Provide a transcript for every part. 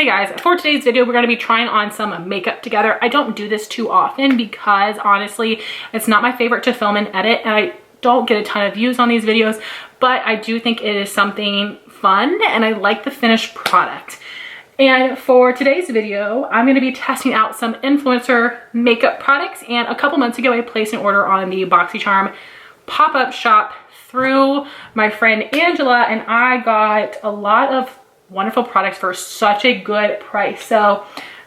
Hey guys, for today's video, we're going to be trying on some makeup together. I don't do this too often because honestly, it's not my favorite to film and edit, and I don't get a ton of views on these videos, but I do think it is something fun and I like the finished product. And for today's video, I'm going to be testing out some influencer makeup products, and a couple months ago I placed an order on the BoxyCharm pop-up shop through my friend Angela, and I got a lot of wonderful products for such a good price. So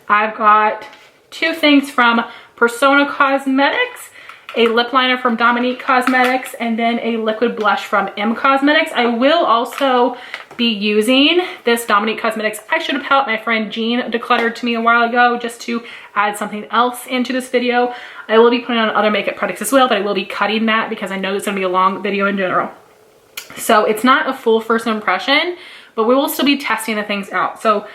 I've got two things from Persona Cosmetics, a lip liner from Dominique Cosmetics, and then a liquid blush from M Cosmetics. I will also be using this Dominique Cosmetics eyeshadow palette my friend Jean decluttered to me a while ago, just to add something else into this video. I will be putting on other makeup products as well, but I will be cutting that because I know it's going to be a long video in general. So it's not a full first impression, but we will still be testing the things out. So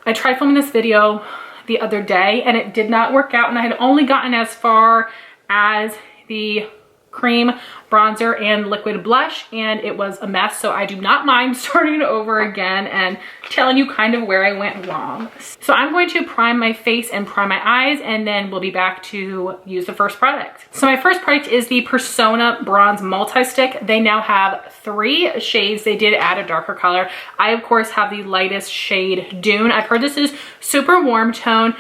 I tried filming this video the other day and it did not work out, and I had only gotten as far as the cream bronzer and liquid blush, and it was a mess. So I do not mind starting over again and telling you kind of where I went wrong. So I'm going to prime my face and prime my eyes, and then we'll be back to use the first product. So my first product is the Persona Bronze Multi-Stick. They now have 3 shades. They did add a darker color. I of course have the lightest shade, Dune. I've heard this is super warm tone,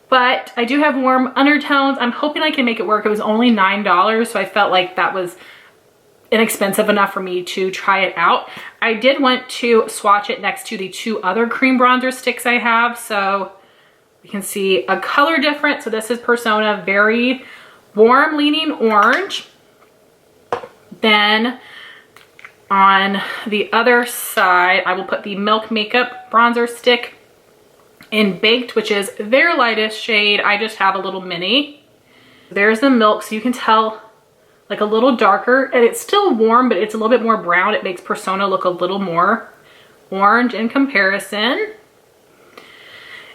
but I do have warm undertones. I'm hoping I can make it work. It was only $9, so I felt like that was inexpensive enough for me to try it out. I did want to swatch it next to the 2 other cream bronzer sticks I have, so you can see a color difference. So this is Persona, very warm leaning orange. Then on the other side, I will put the Milk Makeup bronzer stick in Baked, which is their lightest shade. I just have a little mini. There's the Milk, so you can tell like a little darker, and it's still warm, but it's a little bit more brown. It makes Persona look a little more orange in comparison.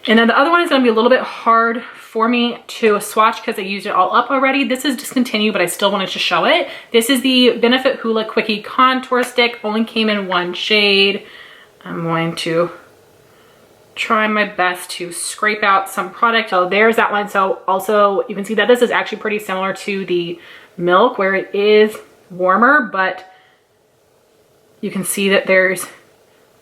And then the other one is going to be a little bit hard for me to swatch because I used it all up already. This is discontinued, but I still wanted to show it. This is the Benefit Hoola Quickie Contour Stick. Only came in 1 shade. I'm going to try my best to scrape out some product. So there's that one. So also you can see that this is actually pretty similar to the Milk, where it is warmer, but you can see that there's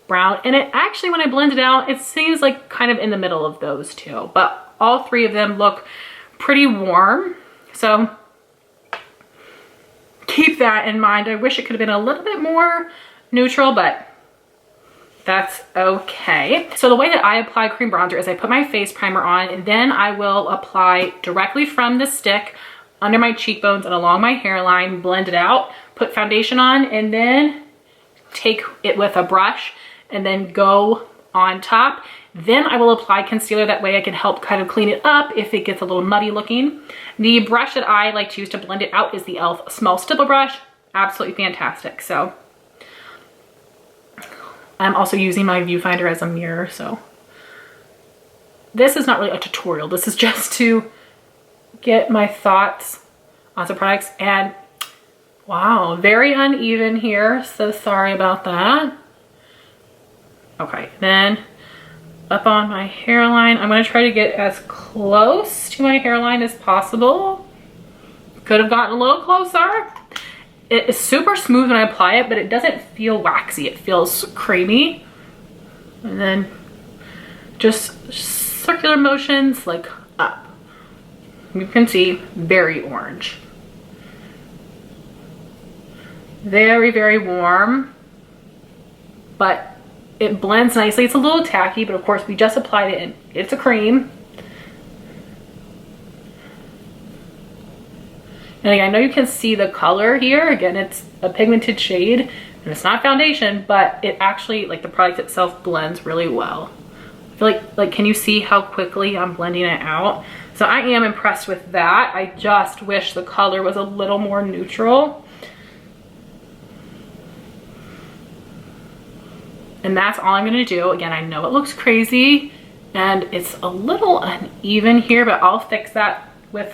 brown in it. Actually, when I blend it out, it seems like kind of in the middle of those two, but all 3 of them look pretty warm. So keep that in mind. I wish it could have been a little bit more neutral, but that's okay. So the way that I apply cream bronzer is I put my face primer on, and then I will apply directly from the stick under my cheekbones and along my hairline, blend it out, put foundation on, and then take it with a brush and then go on top. Then I will apply concealer. That way I can help kind of clean it up if it gets a little muddy looking. The brush that I like to use to blend it out is the e.l.f. Small Stipple Brush. Absolutely fantastic. So I'm also using my viewfinder as a mirror, so this is not really a tutorial. This is just to get my thoughts on some products. And wow, very uneven here, so sorry about that. Okay, then up on my hairline, I'm going to try to get as close to my hairline as possible. Could have gotten a little closer. It is super smooth when I apply it, but it doesn't feel waxy. It feels creamy. And then just circular motions like up. You can see very orange. Very, very warm, but it blends nicely. It's a little tacky, but of course we just applied it and it's a cream. And again, I know you can see the color here. Again, it's a pigmented shade and it's not foundation, but it actually, like the product itself, blends really well. I feel like can you see how quickly I'm blending it out? So I am impressed with that. I just wish the color was a little more neutral. And that's all I'm gonna do. Again, I know it looks crazy and it's a little uneven here, but I'll fix that with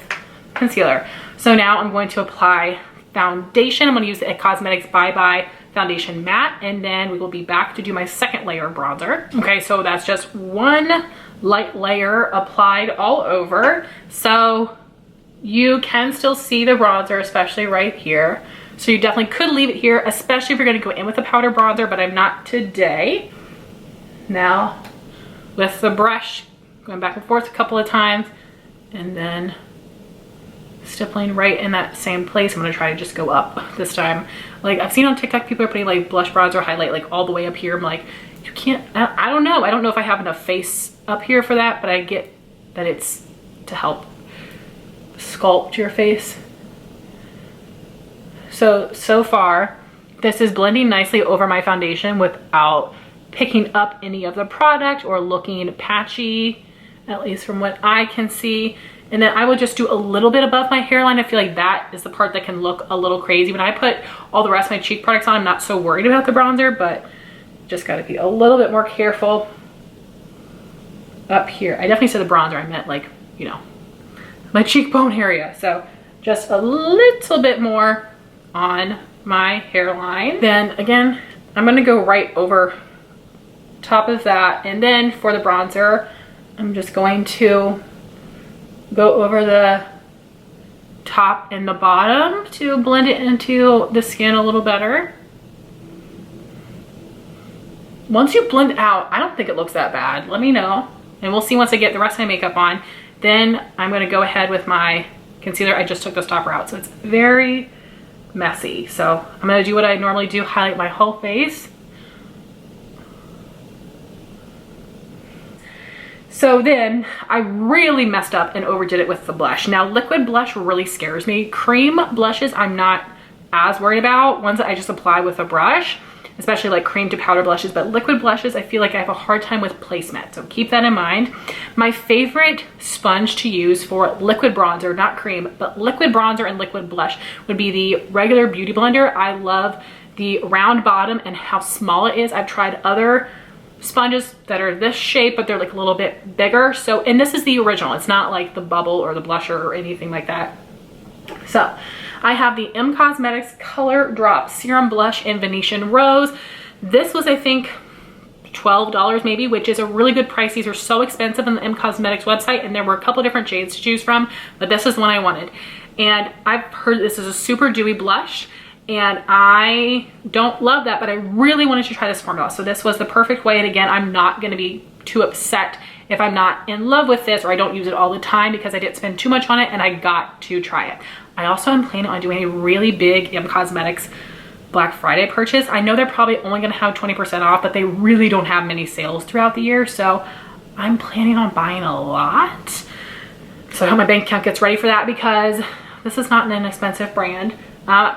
concealer. So now I'm going to apply foundation. I'm going to use the It Cosmetics Bye Bye foundation matte, and then we will be back to do my second layer of bronzer. Okay, so that's just one light layer applied all over. So you can still see the bronzer, especially right here. So you definitely could leave it here, especially if you're gonna go in with a powder bronzer, but I'm not today. Now, with the brush, going back and forth a couple of times, and then stippling right in that same place. I'm gonna try to just go up this time. Like, I've seen on TikTok, people are putting like blush, bronzer, highlight like all the way up here. I'm like, you can't, I don't know. I don't know if I have enough face up here for that, but I get that it's to help sculpt your face. So far, this is blending nicely over my foundation without picking up any of the product or looking patchy, at least from what I can see. And then I will just do a little bit above my hairline. I feel like that is the part that can look a little crazy. When I put all the rest of my cheek products on, I'm not so worried about the bronzer, but just gotta be a little bit more careful up here. I definitely said the bronzer, I meant like, you know, my cheekbone area. So just a little bit more on my hairline. Then again, I'm gonna go right over top of that. And then for the bronzer, I'm just going to go over the top and the bottom to blend it into the skin a little better. Once you blend it out, I don't think it looks that bad. Let me know. And we'll see once I get the rest of my makeup on. Then I'm gonna go ahead with my concealer. I just took the stopper out, so it's very messy. So I'm gonna do what I normally do, highlight my whole face. So then I really messed up and overdid it with the blush. Now liquid blush really scares me. Cream blushes I'm not as worried about, ones that I just apply with a brush, especially like cream to powder blushes, but liquid blushes I feel like I have a hard time with placement, so keep that in mind. My favorite sponge to use for liquid bronzer, not cream, but liquid bronzer and liquid blush would be the regular Beauty Blender. I love the round bottom and how small it is. I've tried other sponges that are this shape, but they're like a little bit bigger. So, and this is the original. It's not like the bubble or the blusher or anything like that. So I have the M Cosmetics Color Drop Serum Blush in Venetian Rose. This was, I think, $12 maybe, which is a really good price. These are so expensive on the M Cosmetics website, and there were a couple different shades to choose from, but this is the one I wanted. And I've heard this is a super dewy blush, and I don't love that, but I really wanted to try this formula. So this was the perfect way. And again, I'm not gonna be too upset if I'm not in love with this or I don't use it all the time, because I didn't spend too much on it and I got to try it. I also am planning on doing a really big M Cosmetics Black Friday purchase. I know they're probably only gonna have 20% off, but they really don't have many sales throughout the year. So I'm planning on buying a lot. So I hope my bank account gets ready for that, because this is not an inexpensive brand.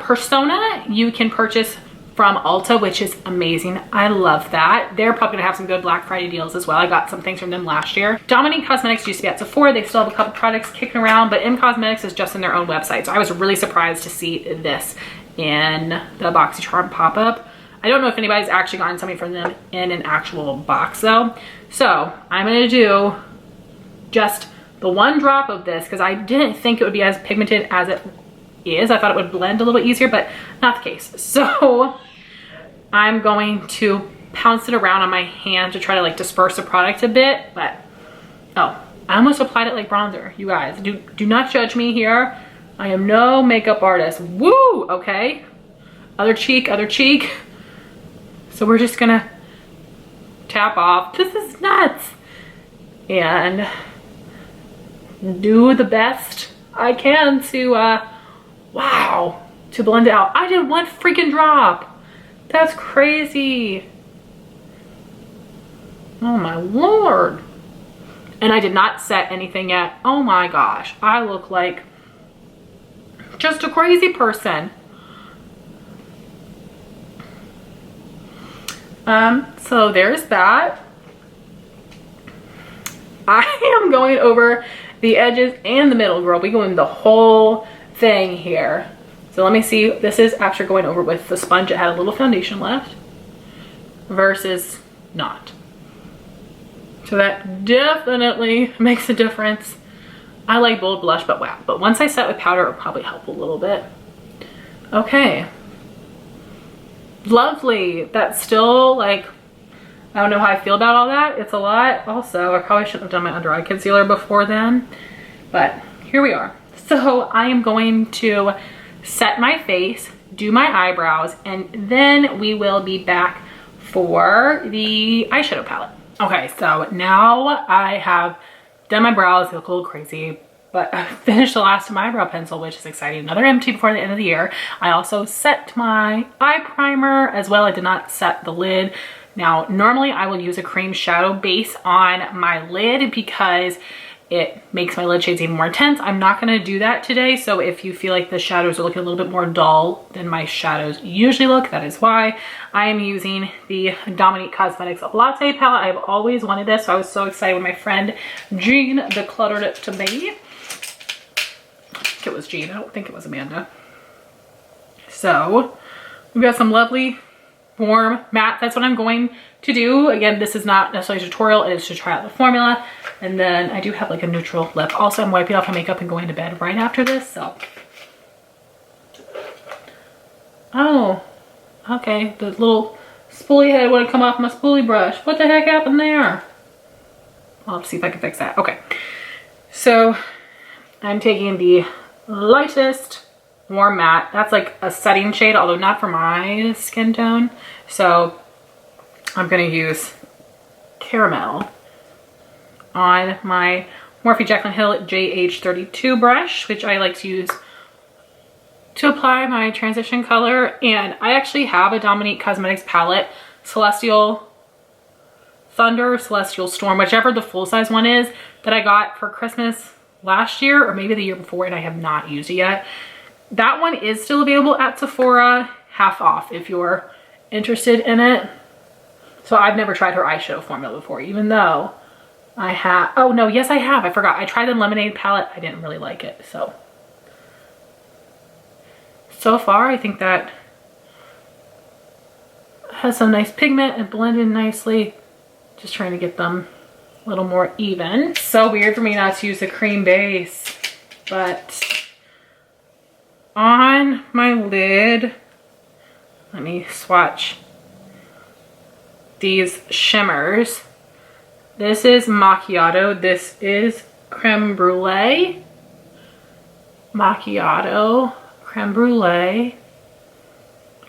Persona, you can purchase from Ulta, which is amazing. I love that. They're probably gonna have some good Black Friday deals as well. I got some things from them last year. Dominique Cosmetics used to be at Sephora. They still have a couple products kicking around, but M Cosmetics is just in their own website. So I was really surprised to see this in the BoxyCharm pop-up. I don't know if anybody's actually gotten something from them in an actual box though. So I'm gonna do just the one drop of this, because I didn't think it would be as pigmented as it is. I thought it would blend a little easier, but not the case. So I'm going to pounce it around on my hand to try to like disperse the product a bit. But oh, I almost applied it like bronzer. You guys, do not judge me here. I am no makeup artist. Woo, okay. Other cheek, other cheek. So we're just gonna tap off. This is nuts. And do the best I can to wow, to blend it out. I did one freaking drop. That's crazy. Oh my Lord. And I did not set anything yet. Oh my gosh, I look like just a crazy person. So there's that. I am going over the edges and the middle, girl. We going the whole thing here. So let me see. This is after going over with the sponge. It had a little foundation left versus not. So that definitely makes a difference. I like bold blush, but wow. But once I set with powder, it'll probably help a little bit. Okay. lovely. That's still like, I don't know how I feel about all that. It's a lot. Also, I probably shouldn't have done my under eye concealer before then, but here we are. So I am going to set my face, do my eyebrows, and then we will be back for the eyeshadow palette. Okay, so now I have done my brows. They look a little crazy, but I finished the last of my eyebrow pencil, which is exciting. Another empty before the end of the year. I also set my eye primer as well. I did not set the lid. Now, normally I will use a cream shadow base on my lid because it makes my lid shades even more intense. I'm not gonna do that today. So if you feel like the shadows are looking a little bit more dull than my shadows usually look, that is why I am using the Dominique Cosmetics Latte palette. I've always wanted this, so I was so excited when my friend Jean decluttered it to me. I think it was Jean, I don't think it was Amanda. So we've got some lovely warm matte. That's what I'm going to do. Again, this is not necessarily a tutorial, it is to try out the formula. And then I do have like a neutral lip. Also, I'm wiping off my makeup and going to bed right after this, so. Oh, okay, the little spoolie head wouldn't come off my spoolie brush. What the heck happened there? I'll have to see if I can fix that. Okay, so I'm taking the lightest warm matte. That's like a setting shade, although not for my skin tone. So I'm gonna use Caramel on my Morphe Jaclyn Hill JH32 brush, which I like to use to apply my transition color. And I actually have a Dominique Cosmetics palette, Celestial Thunder, Celestial Storm, whichever the full size one is, that I got for Christmas last year or maybe the year before, and I have not used it yet. That one is still available at Sephora, half off if you're interested in it. So I've never tried her eyeshadow formula before, even though I have, oh no, yes I have, I forgot. I tried the Lemonade palette, I didn't really like it, so. So far, I think that has some nice pigment and blended nicely. Just trying to get them a little more even. So weird for me not to use the cream base, but on my lid, let me swatch these shimmers. This is Macchiato. This is Creme Brulee. Macchiato, Creme Brulee.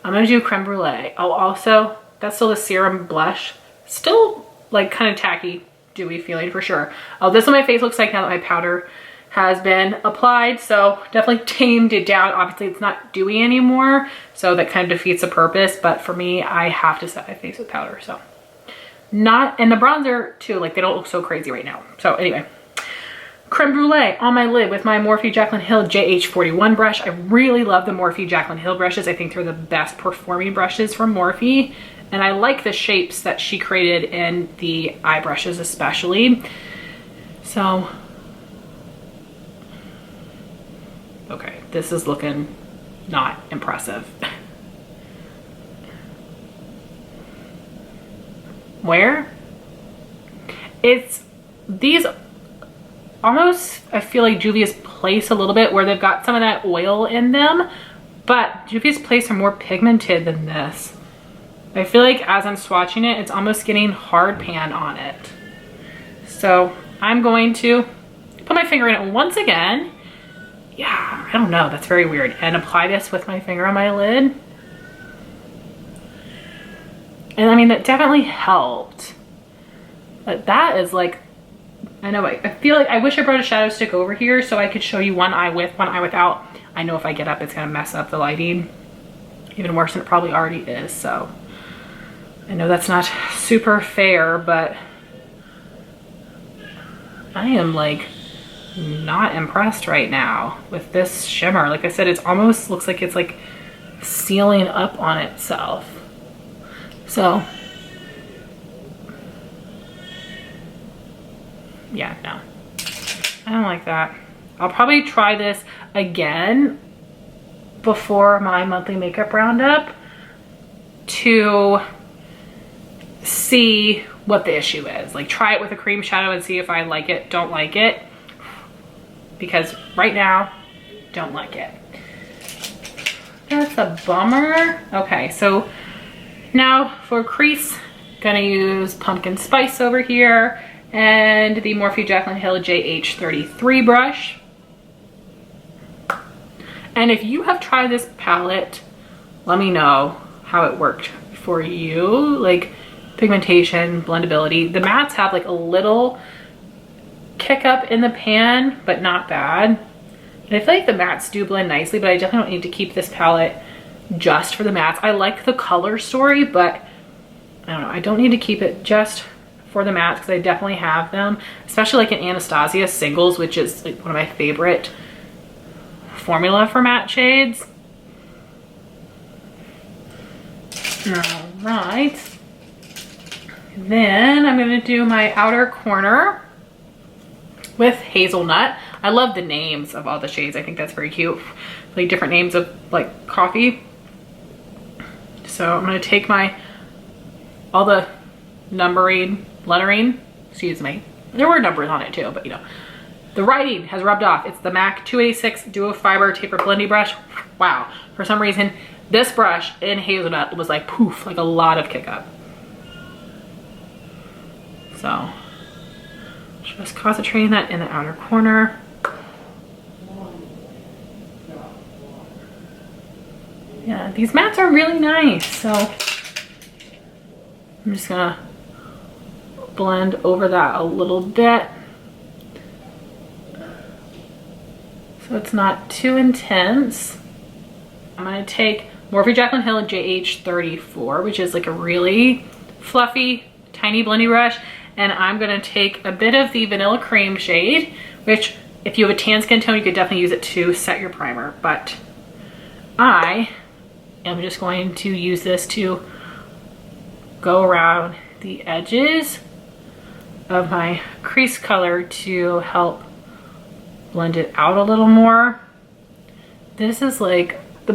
I'm gonna do Creme Brulee. Oh, also, that's still the Serum blush. Still like kind of tacky, dewy feeling for sure. Oh, this is what my face looks like now that my powder has been applied. So definitely tamed it down. Obviously it's not dewy anymore, so that kind of defeats the purpose. But for me, I have to set my face with powder, so. Not, and the bronzer too, like they don't look so crazy right now. So anyway, Creme Brulee on my lid with my Morphe Jaclyn Hill JH41 brush. I really love the Morphe Jaclyn Hill brushes. I think they're the best performing brushes from Morphe. And I like the shapes that she created in the eye brushes especially. So, okay, this is looking not impressive. Where? It's these almost, I feel like Juvia's Place a little bit, where they've got some of that oil in them, but Juvia's Place are more pigmented than this. I feel like as I'm swatching it, it's almost getting hard pan on it. So I'm going to put my finger in it once again. Yeah, I don't know, that's very weird. And apply this with my finger on my lid. And I mean, that definitely helped. But that is like, I know, I feel like I wish I brought a shadow stick over here so I could show you one eye with, one eye without. I know if I get up, it's gonna mess up the lighting even worse than it probably already is. So I know that's not super fair, but I am like not impressed right now with this shimmer. Like I said, it's almost looks like it's like sealing up on itself. So yeah, no, I don't like that. I'll probably try this again before my monthly makeup roundup to see what the issue is. Like try it with a cream shadow and see if I like it, don't like it. Because right now, don't like it. That's a bummer. Okay, so Now for crease, gonna use Pumpkin Spice over here and the Morphe Jaclyn Hill JH33 brush. And if you have tried this palette, let me know how it worked for you. Like pigmentation, blendability. The mattes have like a little kick up in the pan, but not bad. And I feel like the mattes do blend nicely, but I definitely don't need to keep this palette just for the mattes. I like the color story, but I don't know, I don't need to keep it just for the mattes because I definitely have them, especially like in Anastasia Singles, which is like one of my favorite formula for matte shades. All right. Then I'm gonna do my outer corner with Hazelnut. I love the names of all the shades. I think that's very cute. Like different names of like coffee. So I'm gonna take all the lettering, excuse me. There were numbers on it too, but you know, the writing has rubbed off. It's the MAC 286 Duo Fiber Taper Blending Brush. Wow, for some reason, this brush in Hazelnut was like poof, like a lot of kick up. So, just concentrating that in the outer corner. Yeah, these mattes are really nice. So, I'm just gonna blend over that a little bit. So it's not too intense. I'm gonna take Morphe Jaclyn Hill JH34, which is like a really fluffy, tiny blending brush. And I'm gonna take a bit of the Vanilla Cream shade, which if you have a tan skin tone, you could definitely use it to set your primer. But I am just going to use this to go around the edges of my crease color to help blend it out a little more. This is like the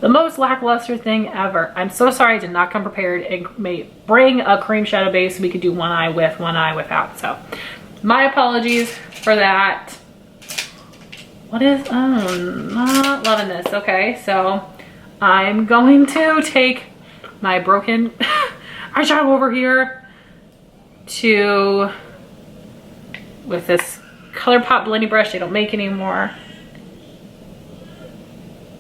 most lackluster thing ever. I'm so sorry I did not come prepared and may bring a cream shadow base so we could do one eye with, one eye without. So my apologies for that. What is, I'm not loving this. Okay, so I'm going to take my broken eyeshadow over here with this ColourPop blending brush they don't make anymore,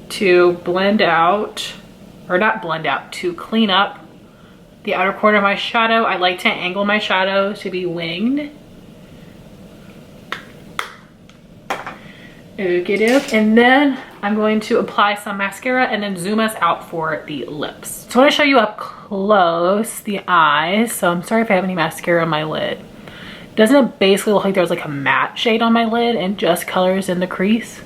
to blend out, or not blend out, to clean up the outer corner of my shadow. I like to angle my shadow to be winged. Okie-doke. And then I'm going to apply some mascara and then zoom us out for the lips. So I want to show you up close the eyes. So I'm sorry if I have any mascara on my lid. Doesn't it basically look like there's like a matte shade on my lid and just colors in the crease?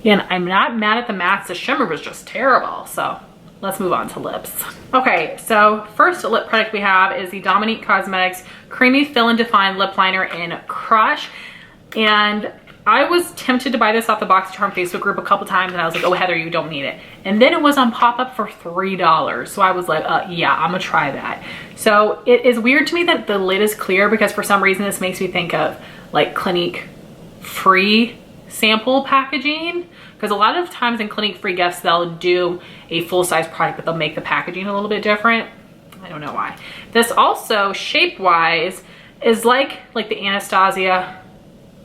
Again, I'm not mad at the mattes. The shimmer was just terrible. So let's move on to lips. Okay, so first lip product we have is the Dominique Cosmetics Creamy Fill and Define Lip Liner in Crush. And I was tempted to buy this off the BoxyCharm Facebook group a couple times and I was like, oh Heather, you don't need it. And then it was on pop-up for $3. So I was like, yeah, I'm gonna try that. So it is weird to me that the lid is clear because for some reason this makes me think of like Clinique free sample packaging. Because a lot of times in Clinique free gifts, they'll do a full-size product, but they'll make the packaging a little bit different. I don't know why. This also, shape-wise, is like the Anastasia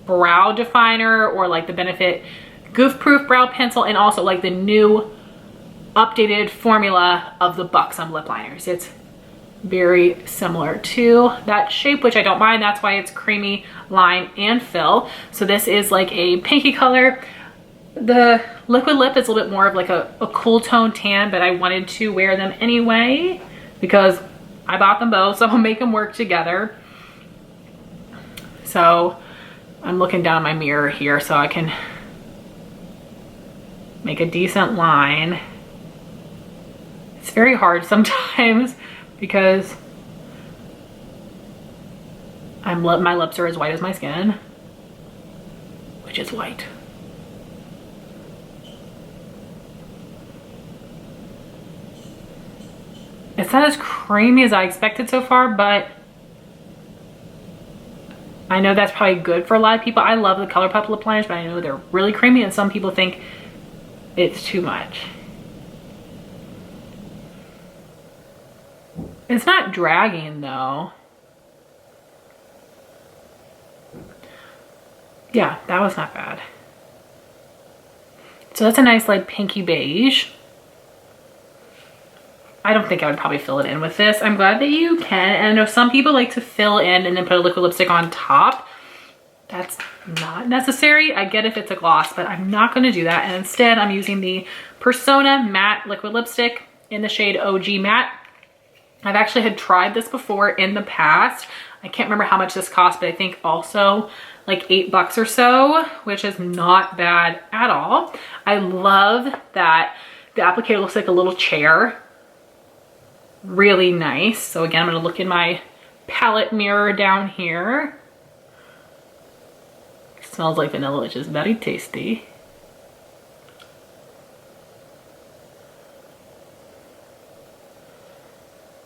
brow definer or like the Benefit Goof Proof brow pencil, and also like the new updated formula of the Buxom lip liners. It's very similar to that shape, which I don't mind. That's why it's creamy, line, and fill. So this is like a pinky color. The liquid lip is a little bit more of like a cool tone tan, but I wanted to wear them anyway because I bought them both, so I'll make them work together. So I'm looking down my mirror here so I can make a decent line. It's very hard sometimes because my lips are as white as my skin, which is white. It's not as creamy as I expected so far, but I know that's probably good for a lot of people. I love the ColourPop lip liners, but I know they're really creamy and some people think it's too much. It's not dragging though. Yeah, that was not bad. So that's a nice like pinky beige. I don't think I would probably fill it in with this. I'm glad that you can. And I know some people like to fill in and then put a liquid lipstick on top. That's not necessary. I get if it's a gloss, but I'm not going to do that. And instead I'm using the Persona Matte Liquid Lipstick in the shade OG Matte. I've actually had tried this before in the past. I can't remember how much this cost, but I think also like $8 or so, which is not bad at all. I love that the applicator looks like a little chair. Really nice. So again, I'm going to look in my palette mirror down here. It smells like vanilla, which is very tasty.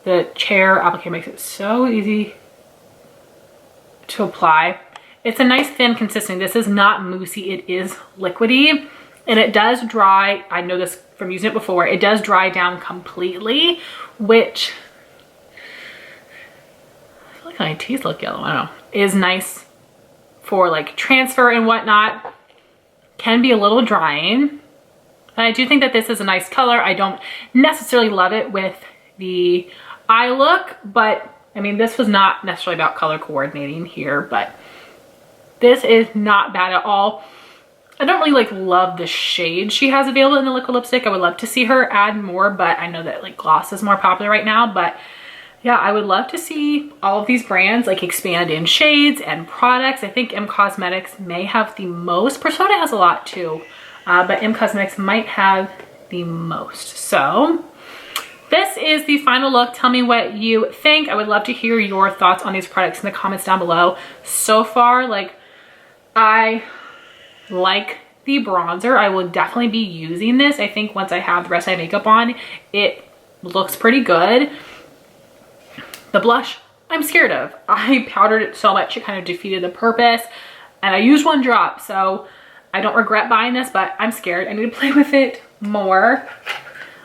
The chair applicator makes it so easy to apply. It's a nice thin consistency. This is not moussey, it is liquidy, and it does dry. I know this from using it before. It does dry down completely, which I feel like my teeth look yellow. I don't know. Is nice for like transfer and whatnot. Can be a little drying. And I do think that this is a nice color. I don't necessarily love it with the eye look, but I mean, this was not necessarily about color coordinating here, but this is not bad at all. I don't really like love the shade she has available in the liquid lipstick. I would love to see her add more, but I know that like gloss is more popular right now. But yeah, I would love to see all of these brands like expand in shades and products. I think M Cosmetics may have the most. Persona has a lot too, but M Cosmetics might have the most. So this is the final look. Tell me what you think. I would love to hear your thoughts on these products in the comments down below. So far, like, I like the bronzer. I will definitely be using this. I think once I have the rest of my makeup on, it looks pretty good. The blush, I'm scared of. I powdered it so much, it kind of defeated the purpose. And I used one drop, so I don't regret buying this, but I'm scared. I need to play with it more.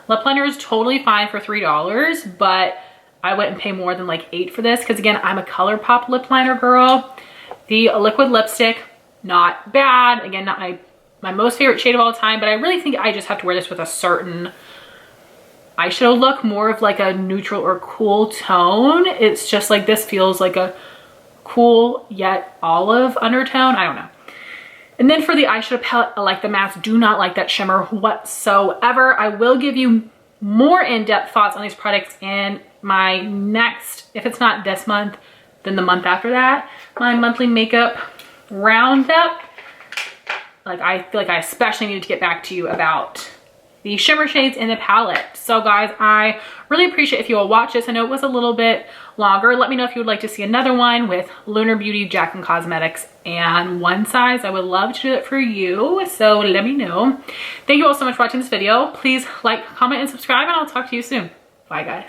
Lip liner is totally fine for $3, but I wouldn't pay more than like $8 for this because again, I'm a ColourPop lip liner girl. The liquid lipstick, not bad. Again, not my most favorite shade of all time, but I really think I just have to wear this with a certain eyeshadow look, more of like a neutral or cool tone. It's just like this feels like a cool yet olive undertone. I don't know. And then for the eyeshadow palette, I like the mattes. Do not like that shimmer whatsoever. I will give you more in-depth thoughts on these products in my next, if it's not this month, then the month after that, my monthly makeup roundup. Like, I feel like I especially need to get back to you about the shimmer shades in the palette. So guys, I really appreciate if you will watch this. I know it was a little bit longer. Let me know if you would like to see another one with Lunar Beauty, Jack and Cosmetics, and One Size. I would love to do it for you, so let me know. Thank you all so much for watching this video. Please like, comment, and subscribe, and I'll talk to you soon. Bye guys.